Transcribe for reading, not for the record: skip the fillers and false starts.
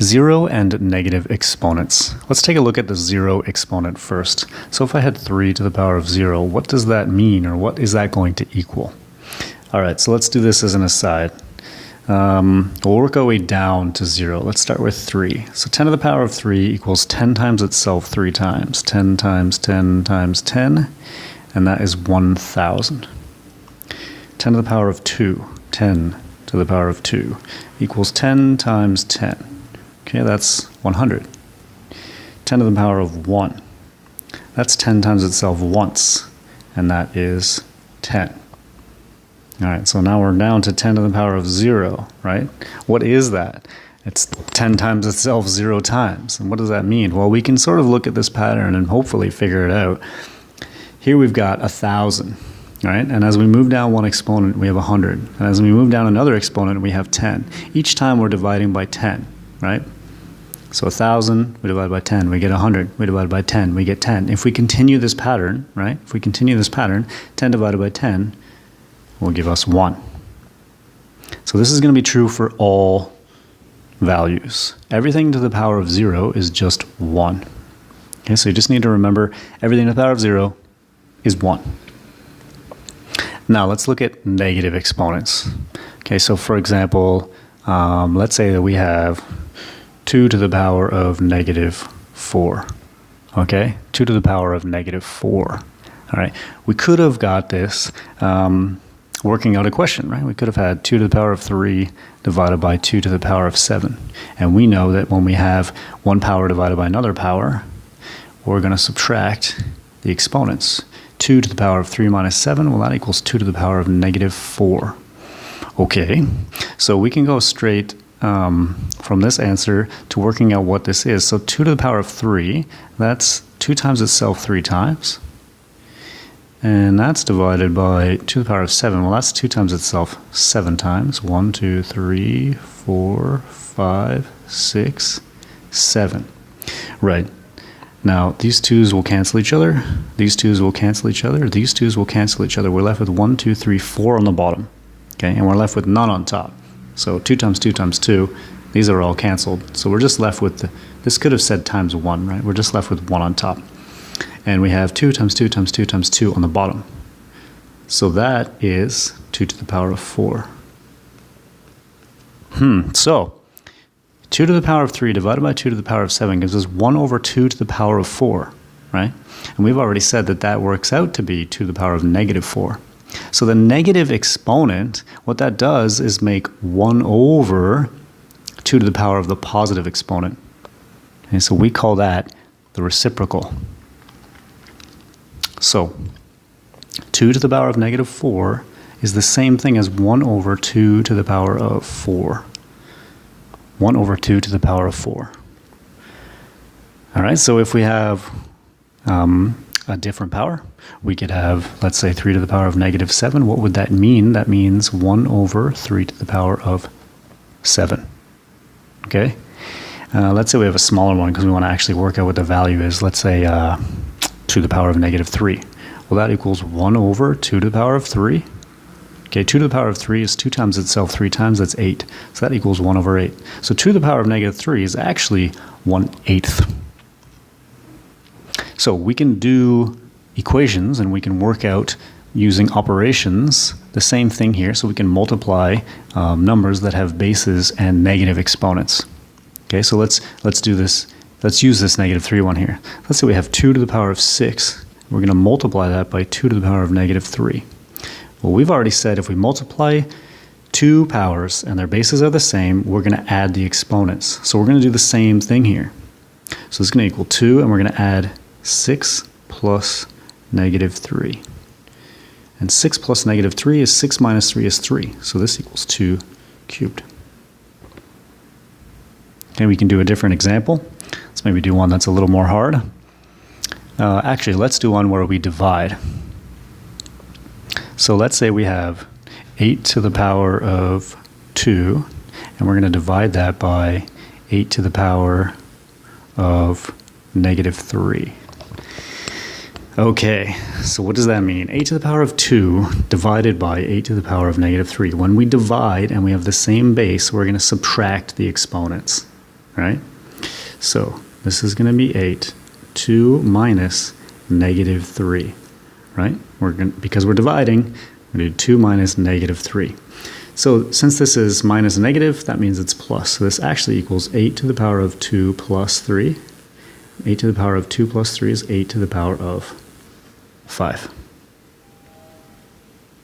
Zero and negative exponents. Let's take a look at the zero exponent first. So if I had 3 to the power of 0, what does that mean, or what is that going to equal? All right, so let's do this as an aside. We'll work our way down to 0. Let's start with 3. So 10 to the power of 3 equals 10 times itself 3 times. 10 times 10 times 10, and that is 1,000. 10 to the power of 2, 10 to the power of 2 equals 10 times 10. Okay, that's 100. 10 to the power of 1. That's 10 times itself once, and that is 10. All right, so now we're down to 10 to the power of 0, right? What is that? It's 10 times itself 0 times. And what does that mean? Well, we can sort of look at this pattern and hopefully figure it out. Here we've got 1,000, right? And as we move down one exponent, we have 100. And as we move down another exponent, we have 10. Each time we're dividing by 10, right? So 1,000, we divide by 10, we get 100. We divide by 10, we get 10. If we continue this pattern, right? If we continue this pattern, 10 divided by 10 will give us 1. So this is going to be true for all values. Everything to the power of 0 is just 1. Okay, so you just need to remember everything to the power of 0 is 1. Now let's look at negative exponents. Okay, so for example, let's say that we have 2 to the power of negative 4. Okay, 2 to the power of negative 4. All right, we could have got this working out a question, right? We could have had 2 to the power of 3 divided by 2 to the power of 7. And we know that when we have one power divided by another power, we're going to subtract the exponents. 2 to the power of 3 minus 7, well, that equals 2 to the power of negative 4. Okay, so we can go straight from this answer to working out what this is. So 2 to the power of 3, that's 2 times itself 3 times. And that's divided by 2 to the power of 7. Well, that's 2 times itself 7 times. 1, 2, 3, 4, 5, 6, 7. Right. Now, these 2's will cancel each other. These 2's will cancel each other. These 2's will cancel each other. We're left with 1, 2, 3, 4 on the bottom. Okay, and we're left with none on top. So 2 times 2 times 2, these are all canceled. So we're just left with, this could have said times 1, right? We're just left with 1 on top. And we have 2 times 2 times 2 times 2 on the bottom. So that is 2 to the power of 4. So 2 to the power of 3 divided by 2 to the power of 7 gives us 1 over 2 to the power of 4, right? And we've already said that that works out to be 2 to the power of negative 4. So the negative exponent, what that does is make 1 over 2 to the power of the positive exponent. And so we call that the reciprocal. So 2 to the power of negative 4 is the same thing as 1 over 2 to the power of 4. 1 over 2 to the power of 4. All right, so if we have a different power, we could have, let's say, 3 to the power of negative 7. What would that mean? That means 1 over 3 to the power of 7. Okay? Let's say we have a smaller one because we want to actually work out what the value is. Let's say 2 to the power of negative 3. Well, that equals 1 over 2 to the power of 3. Okay, 2 to the power of 3 is 2 times itself 3 times, that's 8. So that equals 1 over 8. So 2 to the power of negative 3 is actually 1/8. So we can do equations and we can work out using operations the same thing here. So we can multiply numbers that have bases and negative exponents. Okay, so let's do this. Let's use this negative 3 one here. Let's say we have 2 to the power of 6. We're going to multiply that by 2 to the power of negative 3. Well, we've already said if we multiply two powers and their bases are the same, we're going to add the exponents. So we're going to do the same thing here. So it's going to equal 2, and we're going to add 6 plus negative 3. And 6 plus negative 3 is 6 minus 3 is 3. So this equals 2 cubed. Okay, we can do a different example. Let's maybe do one that's a little more hard. Actually, let's do one where we divide. So let's say we have 8 to the power of 2, and we're going to divide that by 8 to the power of negative 3. Okay, so what does that mean? 8 to the power of 2 divided by 8 to the power of negative 3. When we divide and we have the same base, we're going to subtract the exponents. right? So this is going to be 8. 2 minus negative 3, right? Because we're dividing, we're going to do 2 minus negative 3. So since this is minus negative, that means it's plus. So this actually equals 8 to the power of 2 plus 3. 8 to the power of 2 plus 3 is 8 to the power of 5.